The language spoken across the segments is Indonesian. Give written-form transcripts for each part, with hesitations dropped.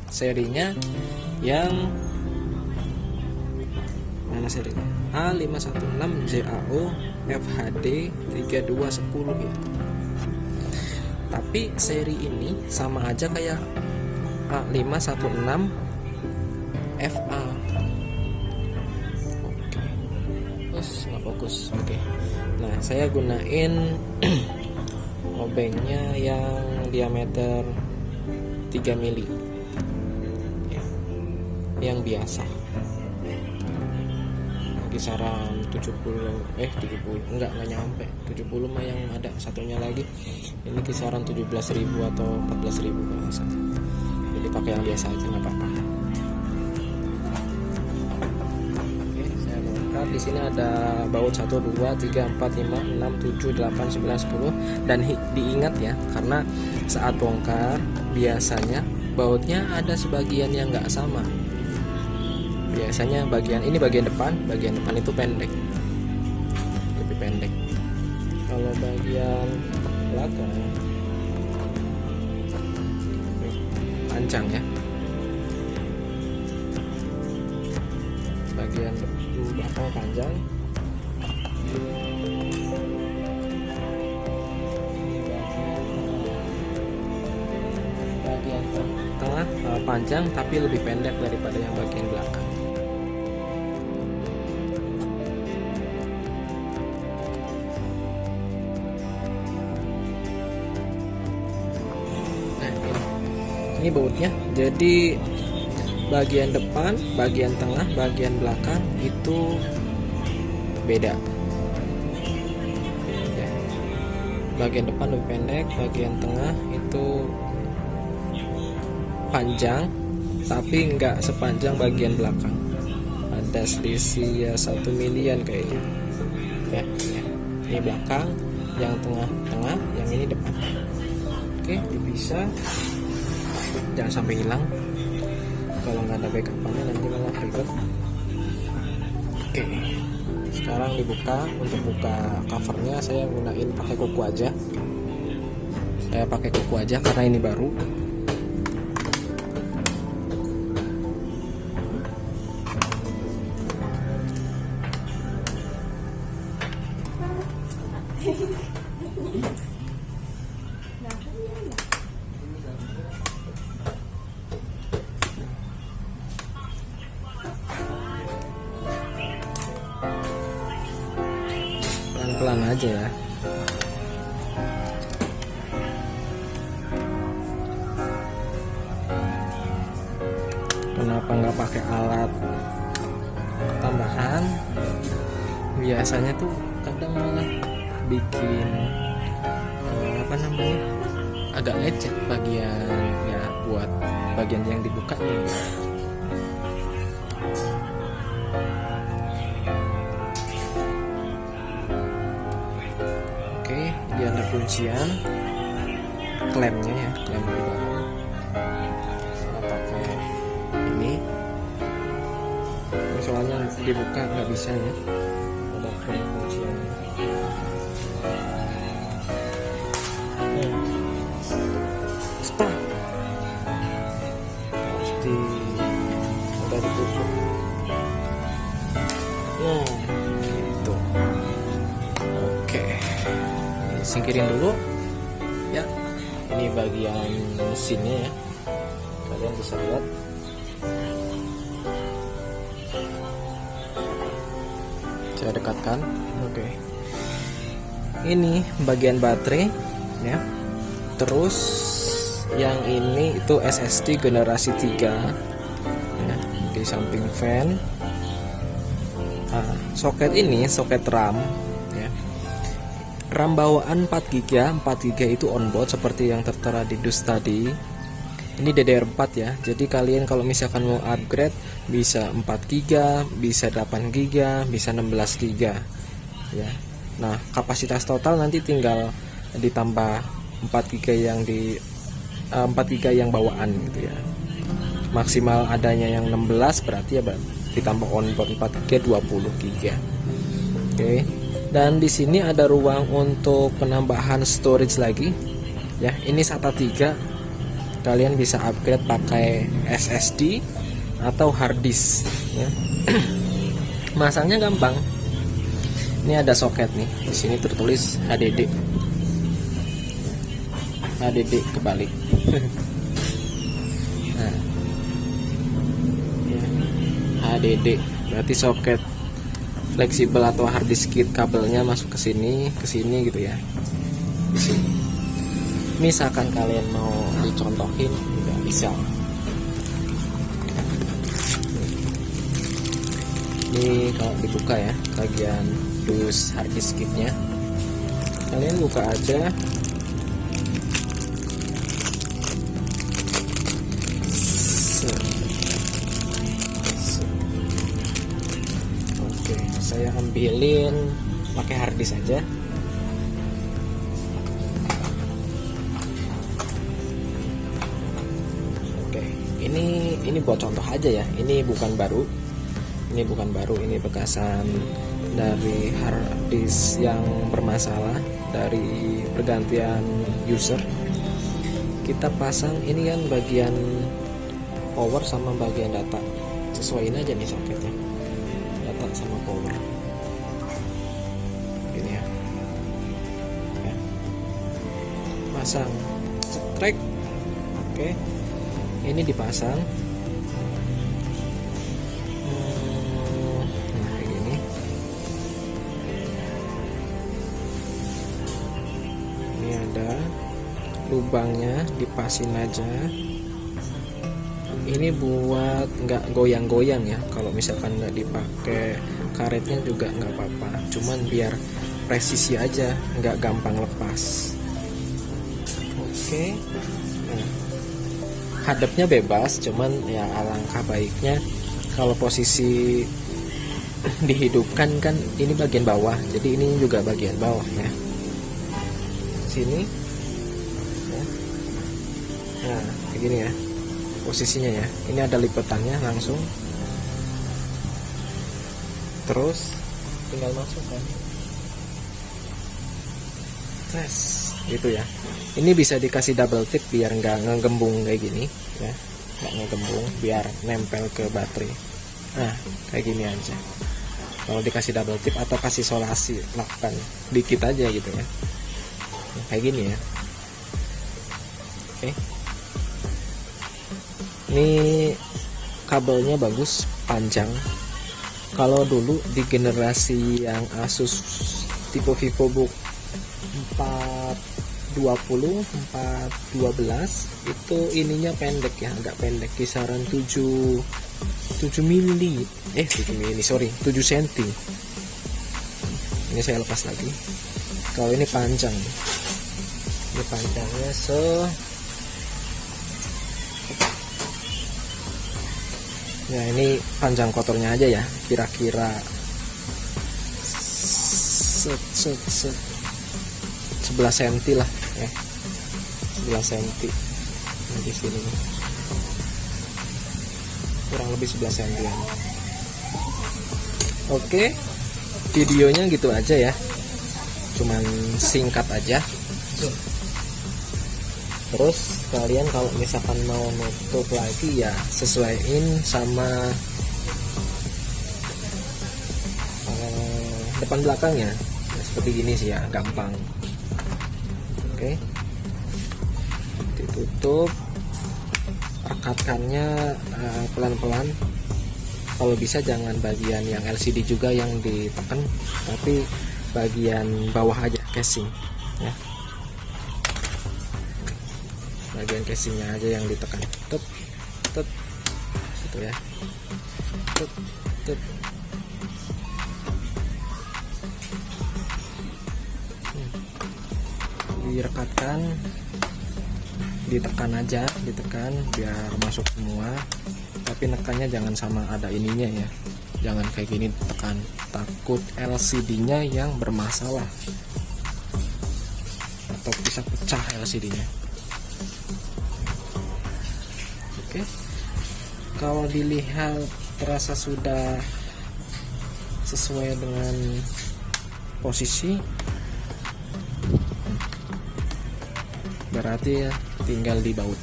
serinya yang mana serinya? A516ZAO FHD 3210 ya. Tapi seri ini sama aja kayak A516FA. Oke. Terus nggak fokus. Oke. Nah, saya gunain obengnya yang diameter 3 mili ya, yang biasa kisaran 70 enggak nyampe 70 mah, yang ada satunya lagi ini kisaran 17.000 atau 14.000 kalau nggak salah. Jadi pakai yang biasa aja nggak apa-apa. Oke, saya bongkar. Di sini ada baut 1, 2, 3, 4, 5, 6, 7, 8, 9, 10 dan diingat ya, karena saat bongkar biasanya bautnya ada sebagian yang nggak sama. Biasanya bagian depan itu pendek, lebih pendek. Kalau bagian belakang panjang ya. Bagian belakang panjang. Bagian tengah panjang tapi lebih pendek daripada yang bagian belakang. Ini bautnya, jadi bagian depan, bagian tengah, bagian belakang itu beda ya. Bagian depan lebih pendek, bagian tengah itu panjang tapi nggak sepanjang bagian belakang, ada selisih ya 1 milian kayaknya ya. Ini belakang, yang tengah, yang ini depan. Oke, dipisah. Jangan sampai hilang, kalau nggak ada backupannya nanti malah ribet. Oke, sekarang dibuka. Untuk buka covernya saya gunain pakai kuku aja. Saya pakai kuku aja karena ini baru. Pelan aja ya. Kenapa nggak pakai alat tambahan? Biasanya tuh kadang malah bikin agak lecet bagian ya, buat bagian yang dibuka nih. Dia ada kuncian, klemnya ya, klem di bawah. Saya pakai ini, soalnya dibuka nggak bisa ya, ada klem kuncian. Stop, pasti udah ditusuk. Nah, gitu. Oke. Singkirin dulu ya, ini bagian mesinnya ya, kalian bisa lihat. Saya dekatkan. Oke, ini bagian baterai ya. Terus yang ini itu SSD generasi 3 ya, di samping fan. Soket ini soket RAM ya. RAM bawaan 4GB itu onboard seperti yang tertera di dus tadi. Ini DDR4 ya. Jadi kalian kalau misalkan mau upgrade bisa 4GB, bisa 8GB, bisa 16GB ya. Nah, kapasitas total nanti tinggal ditambah 4GB yang 4GB yang bawaan gitu ya. Maksimal adanya yang 16, berarti ya ditambah onboard 4GB 20GB. Oke. Dan di sini ada ruang untuk penambahan storage lagi ya. Ini SATA 3 kalian bisa upgrade pakai SSD atau hard disk ya. Masangnya gampang. Ini ada soket nih, di sini tertulis HDD. HDD kebalik. Nah, ya, HDD berarti soket fleksibel atau hard disk kit, kabelnya masuk ke sini gitu ya. Di sini. Misalkan kalian mau dicontohin, nggak bisa. Ini kalau dibuka ya, bagian dus hard disk kitnya, kalian buka aja. Oke, saya ambilin pakai hard disk aja. Oke, ini buat contoh aja ya. Ini bukan baru. Ini bukan baru, ini bekasan dari hard disk yang bermasalah dari pergantian user. Kita pasang ini kan bagian power sama bagian data, sesuaiin aja nih soketnya, data sama power ini ya, pasang strike. Oke, ini dipasang. Ada lubangnya, dipasin aja. Ini buat nggak goyang-goyang ya, kalau misalkan nggak dipakai karetnya juga nggak apa-apa, cuman biar presisi aja, nggak gampang lepas. Oke, nah, hadapnya bebas, cuman ya alangkah baiknya kalau posisi dihidupkan kan ini bagian bawah, jadi ini juga bagian bawah ya, sini ya. Nah kayak gini ya posisinya ya, ini ada lipetannya langsung, terus tinggal masukkan tes gitu ya. Ini bisa dikasih double tip biar nggak ngegembung kayak gini ya, nggak ngegembung, biar nempel ke baterai. Nah kayak gini aja. Kalau dikasih double tip atau kasih solasi, lakukan dikit aja gitu ya, kayak gini ya. Oke, ini kabelnya bagus, panjang. Kalau dulu di generasi yang Asus tipe VivoBook 420, 412 itu ininya pendek ya, agak pendek, kisaran 7 mili, 7 mili, sorry, 7 cm. Ini saya lepas lagi. Kalau ini panjang, ini panjangnya ya ini panjang kotornya aja ya, kira-kira 11 cm lah ya, 11 cm di sini, kurang lebih 11 cm. Oke, videonya gitu aja ya, cuman singkat aja. Terus kalian kalau misalkan mau nutup lagi ya sesuaiin sama depan belakangnya ya, seperti gini sih ya, gampang. Oke, ditutup, rekatkannya pelan-pelan. Kalau bisa jangan bagian yang LCD juga yang ditekan, tapi bagian bawah aja, casing ya, bagian casingnya aja yang ditekan. Tut gitu ya, tut. Direkatkan, ditekan aja, ditekan biar masuk semua, tapi nekannya jangan sama ada ininya ya, jangan kayak gini tekan, takut LCD-nya yang bermasalah atau bisa pecah LCD-nya. Oke, kalau dilihat terasa sudah sesuai dengan posisi, berarti ya tinggal dibaut.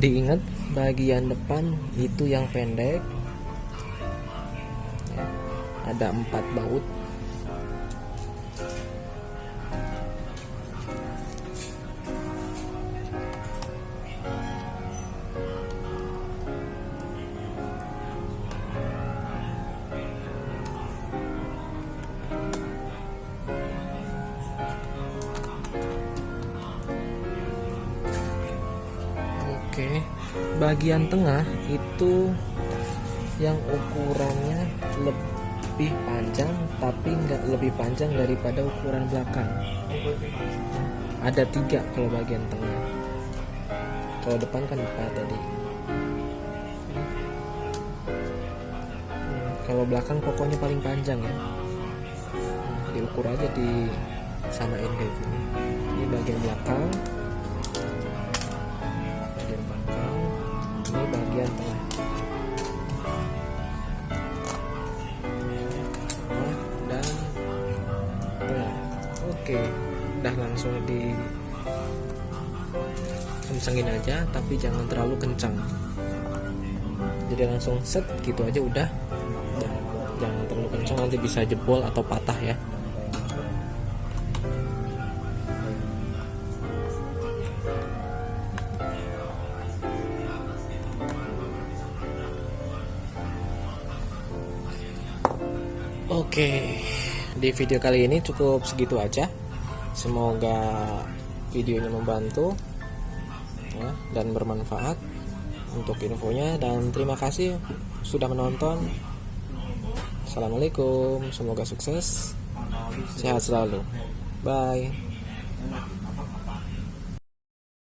diingat bagian depan itu yang pendek ya, ada 4 baut. Oke, bagian tengah itu yang ukurannya lebih panjang, tapi nggak lebih panjang daripada ukuran belakang. Ada 3 kalau bagian tengah. Kalau depan kan 4 tadi. Kalau belakang pokoknya paling panjang ya. Diukur aja, disamain kayak gini. Ini bagian belakang. Ini bagian tengah. Dan tengah. Oke, udah langsung di kencengin aja, tapi jangan terlalu kencang. Jadi langsung set gitu aja udah. Jangan terlalu kencang, nanti bisa jebol atau patah ya. Oke, di video kali ini cukup segitu aja. Semoga videonya membantu ya, dan bermanfaat untuk infonya. Dan terima kasih sudah menonton. Assalamualaikum, semoga sukses, sehat selalu. Bye.